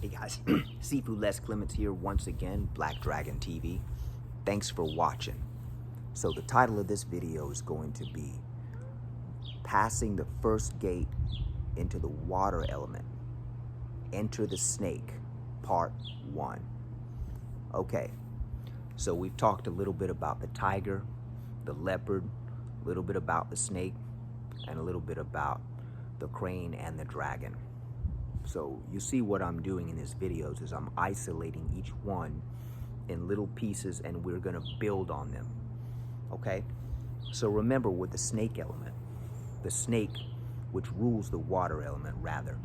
Hey guys, Seafood Les Clements here once again, Black Dragon TV. Thanks for watching. So the title of this video is going to be Passing the First Gate into the Water Element. Enter the Snake, Part 1. Okay, so we've talked a little bit about the tiger, the leopard, a little bit about the snake, and a little bit about the crane and the dragon. So you see what I'm doing in these videos is I'm isolating each one in little pieces and we're gonna build on them, okay? So remember with the snake element, the snake which rules the water element rather,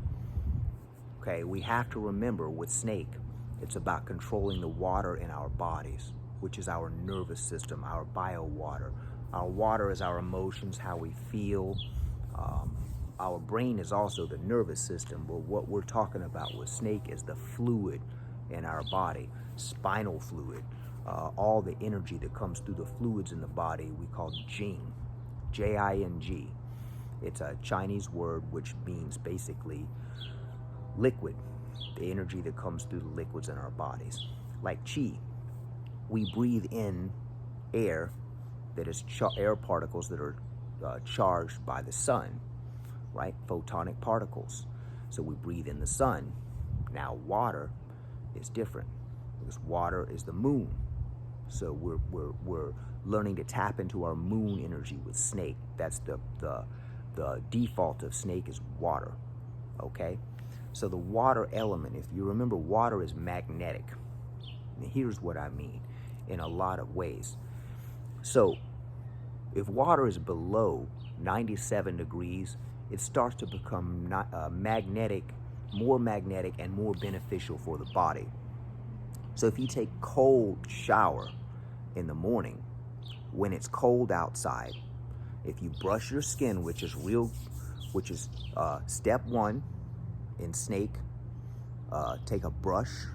okay? We have to remember with snake, it's about controlling the water in our bodies, which is our nervous system, our bio water. Our water is our emotions, how we feel. Our brain is also the nervous system, but what we're talking about with snake is the fluid in our body, spinal fluid, all the energy that comes through the fluids in the body we call Jing, J-I-N-G. It's a Chinese word which means basically liquid, the energy that comes through the liquids in our bodies. Like Qi, we breathe in air that is air particles that are charged by the sun, right? Photonic particles. So we breathe in the sun. Now water is different because water is the moon. So we're learning to tap into our moon energy with snake. That's the default of snake is water, okay? So the water element, if you remember, water is magnetic. And here's what I mean in a lot of ways. So if water is below 97 degrees, it starts to become magnetic and more beneficial for the body. So if you take cold shower in the morning, when it's cold outside, if you brush your skin, which is step one in snake, take a brush,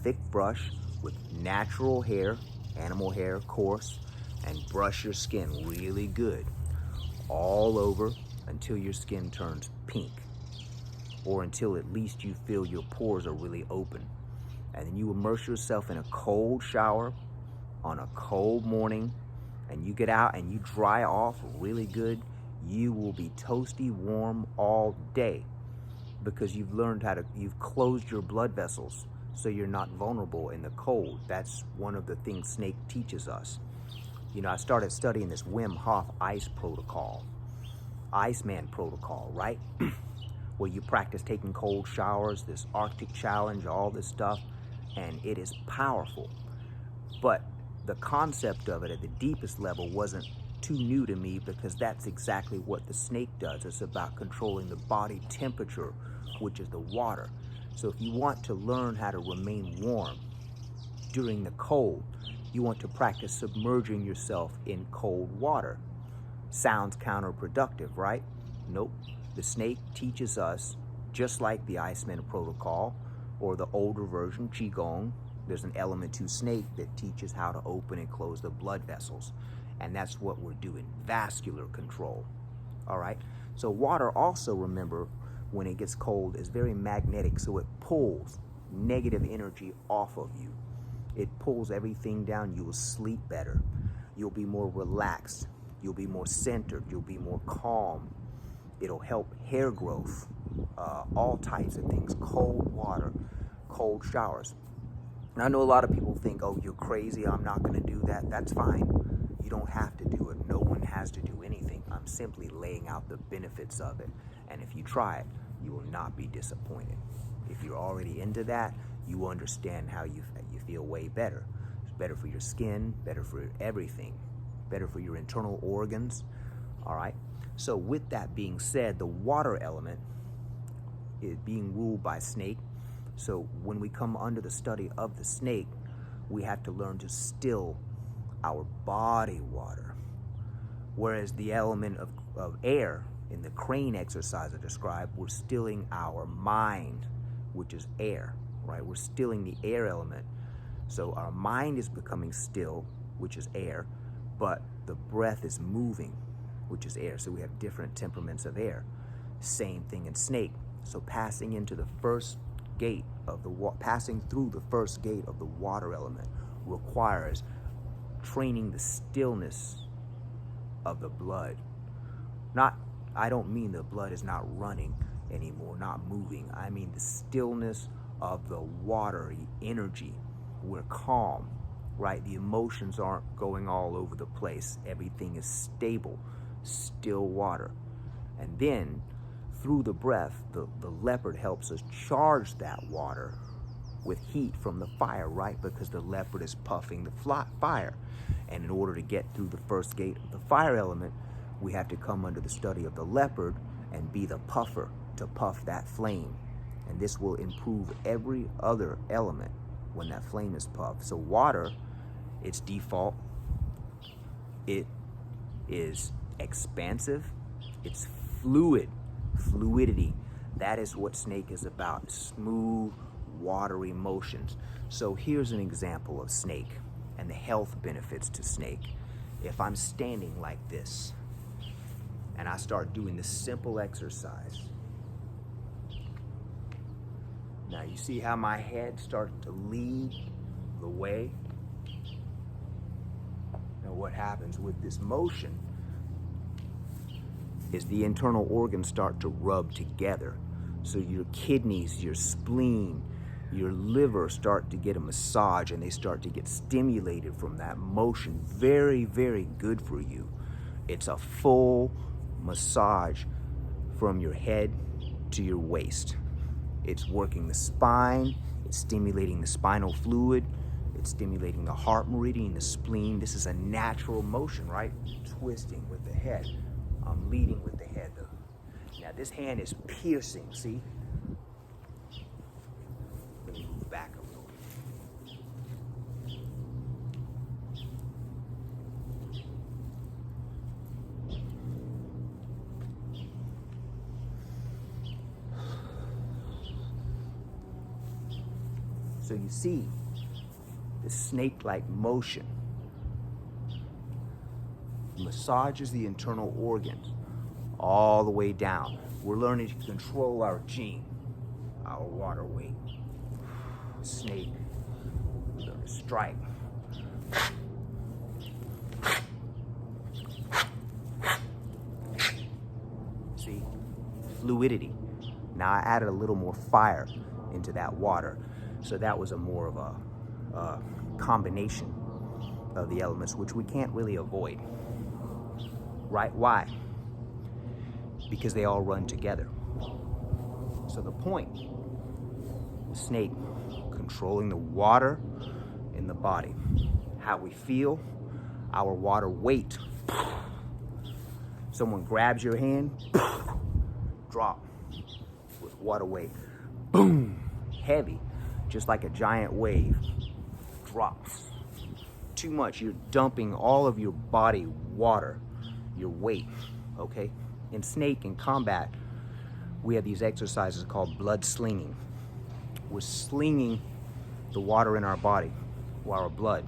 thick brush with natural hair, animal hair, coarse, and brush your skin really good all over until your skin turns pink, or until at least you feel your pores are really open. And then you immerse yourself in a cold shower on a cold morning, and you get out and you dry off really good. You will be toasty warm all day because you've learned you've closed your blood vessels so you're not vulnerable in the cold. That's one of the things snake teaches us. You know, I started studying this Wim Hof ice protocol, Iceman protocol, right? Where you practice taking cold showers, this Arctic challenge, all this stuff, and it is powerful. But the concept of it at the deepest level wasn't too new to me because that's exactly what the snake does. It's about controlling the body temperature, which is the water. So if you want to learn how to remain warm during the cold, you want to practice submerging yourself in cold water. Sounds counterproductive, right? Nope. The snake teaches us, just like the Iceman protocol or the older version, Qigong, there's an element to snake that teaches how to open and close the blood vessels. And that's what we're doing, vascular control. All right? So water also, remember, when it gets cold, is very magnetic, so it pulls negative energy off of you. It pulls everything down. You will sleep better. You'll be more relaxed. You'll be more centered. You'll be more calm. It'll help hair growth, all types of things. Cold water, cold showers. And I know a lot of people think, oh, you're crazy, I'm not going to do that. That's fine. You don't have to do it. No one has to do anything. I'm simply laying out the benefits of it. And if you try it, you will not be disappointed. If you're already into that, you understand how you feel way better. It's better for your skin, better for everything, better for your internal organs. All right. So with that being said, the water element is being ruled by snake. So when we come under the study of the snake, we have to learn to still our body water. Whereas the element of air in the crane exercise I described, we're stilling our mind, which is air, right? We're stilling the air element. So our mind is becoming still, which is air, but the breath is moving, which is air. So we have different temperaments of air. Same thing in snake. So passing into the first gate of the passing through the first gate of the water element requires training the stillness of the blood. I don't mean the blood is not running anymore, not moving. I mean the stillness of the water, the energy. We're calm, right? The emotions aren't going all over the place. Everything is stable, still water. And then through the breath, the leopard helps us charge that water with heat from the fire, right? Because the leopard is puffing the fire. And in order to get through the first gate of the fire element, we have to come under the study of the leopard and be the puffer to puff that flame. And this will improve every other element when that flame is puffed. So water, its default, it is expansive, it's fluidity. That is what snake is about, smooth, watery motions. So here's an example of snake and the health benefits to snake. If I'm standing like this and I start doing this simple exercise, now you see how my head starts to lead the way? Now what happens with this motion is the internal organs start to rub together. So your kidneys, your spleen, your liver start to get a massage and they start to get stimulated from that motion. Very, very good for you. It's a full massage from your head to your waist. It's working the spine, it's stimulating the spinal fluid, it's stimulating the heart meridian, the spleen. This is a natural motion, right? Twisting with the head. I'm leading with the head though. Now this hand is piercing, see? Let me move back a little. So you see the snake-like motion massages the internal organs all the way down. We're learning to control our gene, our water weight. Snake, we're going to strike. See, fluidity. Now I added a little more fire into that water, so that was a more of a combination of the elements, which we can't really avoid. Right? Why? Because they all run together. So the point, the snake controlling the water in the body, how we feel, our water weight. Someone grabs your hand, drop with water weight. Boom, heavy, just like a giant wave, drops. Too much, you're dumping all of your body water, your weight, okay? In snake, in combat, we have these exercises called blood slinging. We're slinging the water in our body, or our blood.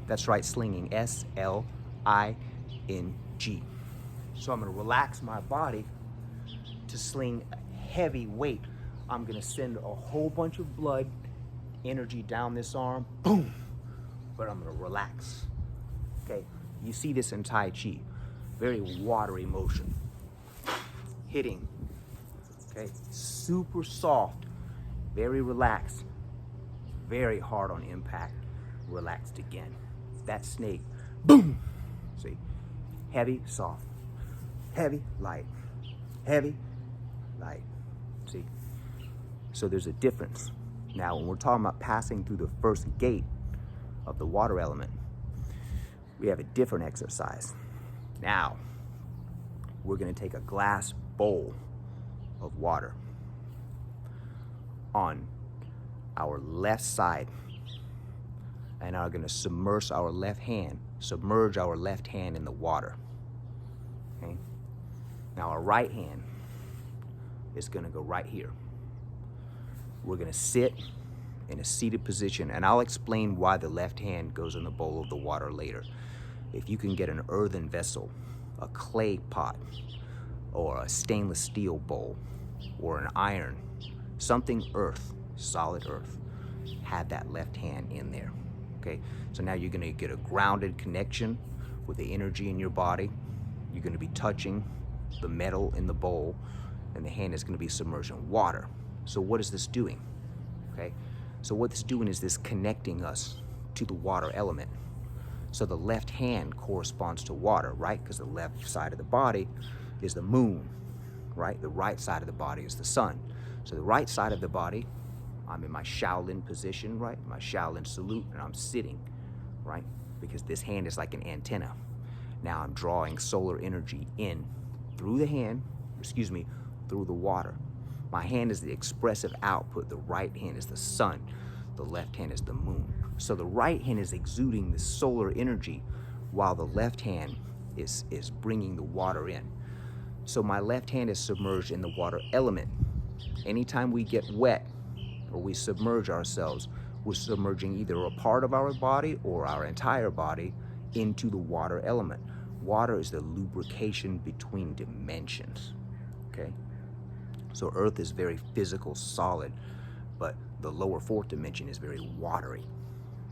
That's right, slinging, S-L-I-N-G. So I'm gonna relax my body to sling heavy weight. I'm gonna send a whole bunch of blood, energy down this arm, boom, but I'm gonna relax, okay? You see this in Tai Chi, very watery motion. Hitting, okay? Super soft, very relaxed, very hard on impact, relaxed again. That snake, boom, see? Heavy, soft, heavy, light, heavy, light, see? So there's a difference. Now, when we're talking about passing through the first gate of the water element, we have a different exercise. Now, we're gonna take a glass bowl of water on our left side and are gonna submerge our left hand in the water, okay? Now our right hand is gonna go right here. We're gonna sit in a seated position, and I'll explain why the left hand goes in the bowl of the water later. If you can get an earthen vessel, a clay pot, or a stainless steel bowl, or an iron, something earth, solid earth. Have that left hand in there, okay? So now you're gonna get a grounded connection with the energy in your body. You're gonna be touching the metal in the bowl, and the hand is gonna be submerged in water. So what is this doing, okay? So what it's doing is this connecting us to the water element. So the left hand corresponds to water, right? Because the left side of the body is the moon, right? The right side of the body is the sun. So the right side of the body, I'm in my Shaolin position, right? My Shaolin salute, and I'm sitting, right? Because this hand is like an antenna. Now I'm drawing solar energy in through the hand, through the water. My hand is the expressive output. The right hand is the sun. The left hand is the moon. So the right hand is exuding the solar energy while the left hand is bringing the water in. So my left hand is submerged in the water element. Anytime we get wet or we submerge ourselves, we're submerging either a part of our body or our entire body into the water element. Water is the lubrication between dimensions, okay? So Earth is very physical, solid, but the lower fourth dimension is very watery,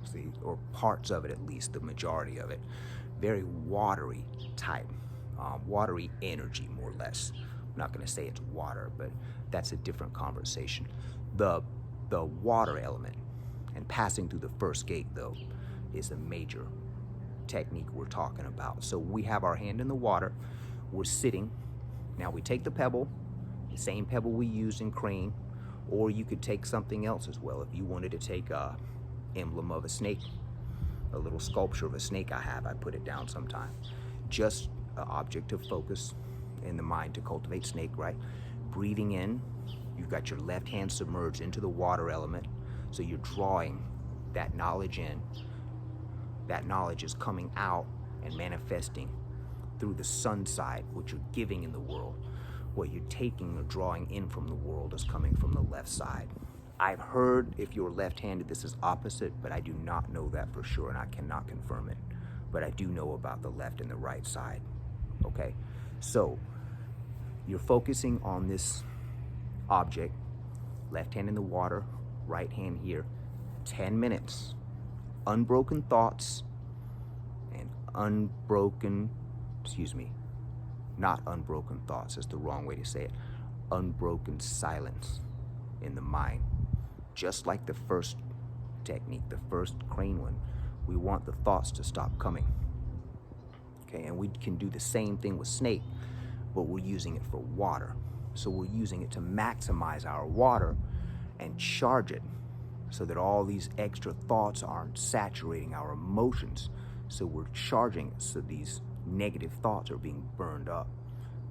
see, or parts of it at least, the majority of it. Very watery type, watery energy, more or less. I'm not gonna say it's water, but that's a different conversation. The water element and passing through the first gate, though, is a major technique we're talking about. So we have our hand in the water, we're sitting. Now we take the pebble, the same pebble we use in crane, or you could take something else as well. If you wanted to take a emblem of a snake, a little sculpture of a snake I put it down sometime. Just an object of focus in the mind to cultivate snake, right? Breathing in, you've got your left hand submerged into the water element, so you're drawing that knowledge in. That knowledge is coming out and manifesting through the sun side, what you're giving in the world. What you're taking or drawing in from the world is coming from the left side. I've heard if you're left-handed, this is opposite, but I do not know that for sure, and I cannot confirm it. But I do know about the left and the right side, okay? So you're focusing on this object, left hand in the water, right hand here, 10 minutes. Unbroken thoughts and not unbroken thoughts, that's the wrong way to say it. Unbroken silence in the mind. Just like the first technique, the first crane one, we want the thoughts to stop coming. Okay, and we can do the same thing with snake, but we're using it for water. So we're using it to maximize our water and charge it so that all these extra thoughts aren't saturating our emotions. So we're charging it so these negative thoughts are being burned up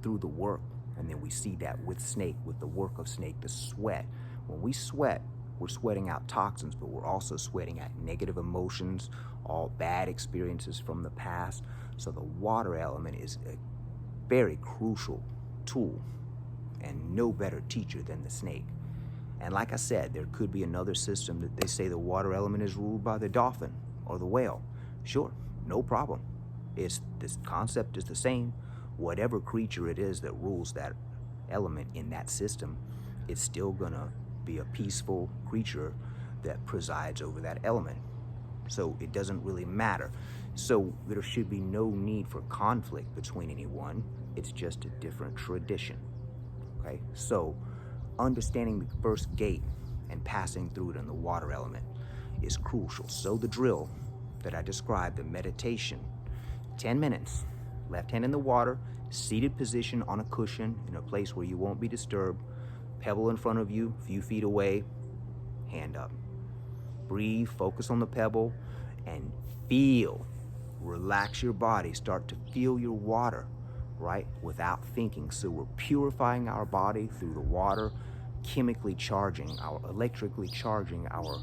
through the work. And then we see that with snake, with the work of snake, the sweat. When we sweat, we're sweating out toxins, but we're also sweating out negative emotions, all bad experiences from the past. So the water element is a very crucial tool, and no better teacher than the snake. And like I said, there could be another system that they say the water element is ruled by the dolphin or the whale. Sure, no problem. This concept is the same. Whatever creature it is that rules that element in that system, it's still gonna be a peaceful creature that presides over that element. So it doesn't really matter. So there should be no need for conflict between anyone. It's just a different tradition, okay? So understanding the first gate and passing through it in the water element is crucial. So the drill that I described, the meditation, 10 minutes, left hand in the water, seated position on a cushion in a place where you won't be disturbed, pebble in front of you, a few feet away, hand up. Breathe, focus on the pebble, and feel. Relax your body, start to feel your water, right? Without thinking. So we're purifying our body through the water, chemically charging, electrically charging our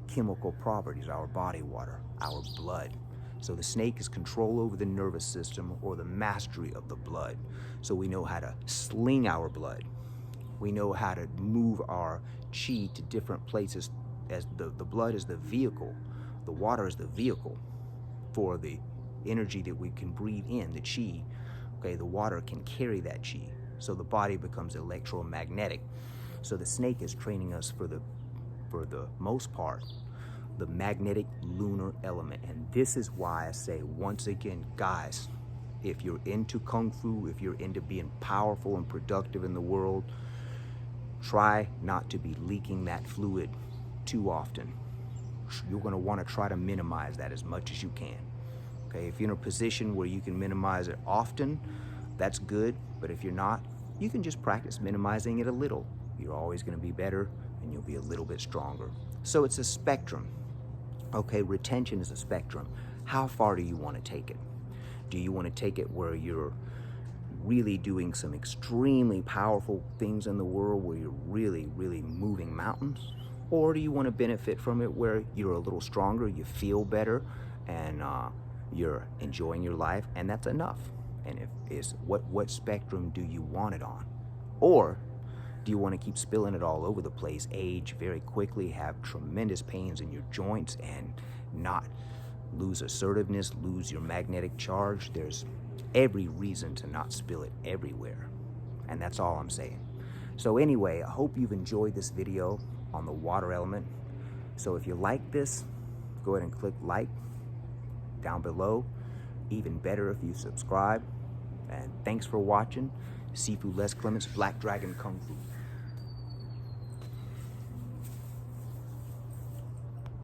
chemical properties, our body water, our blood. So the snake is control over the nervous system, or the mastery of the blood. So we know how to sling our blood. We know how to move our chi to different places, as the blood is the vehicle. The water is the vehicle for the energy that we can breathe in, the chi. Okay, the water can carry that chi. So the body becomes electromagnetic. So the snake is training us for the for the most part, the magnetic lunar element. And this is why I say, once again, guys, if you're into Kung Fu, if you're into being powerful and productive in the world, try not to be leaking that fluid too often. You're going to want to try to minimize that as much as you can. Okay, if you're in a position where you can minimize it often, that's good. But if you're not, you can just practice minimizing it a little. You're always going to be better and you'll be a little bit stronger. So it's a spectrum. Okay, retention is a spectrum. How far do you want to take it? Do you want to take it where you're really doing some extremely powerful things in the world, where you're really, really moving mountains? Or do you want to benefit from it where you're a little stronger, you feel better, and you're enjoying your life, and that's enough? And what spectrum do you want it on? Or do you want to keep spilling it all over the place, age very quickly, have tremendous pains in your joints, and not lose assertiveness, lose your magnetic charge? There's every reason to not spill it everywhere. And that's all I'm saying. So anyway, I hope you've enjoyed this video on the water element. So if you like this, go ahead and click like down below. Even better if you subscribe. And thanks for watching. Sifu Les Clements, Black Dragon Kung Fu.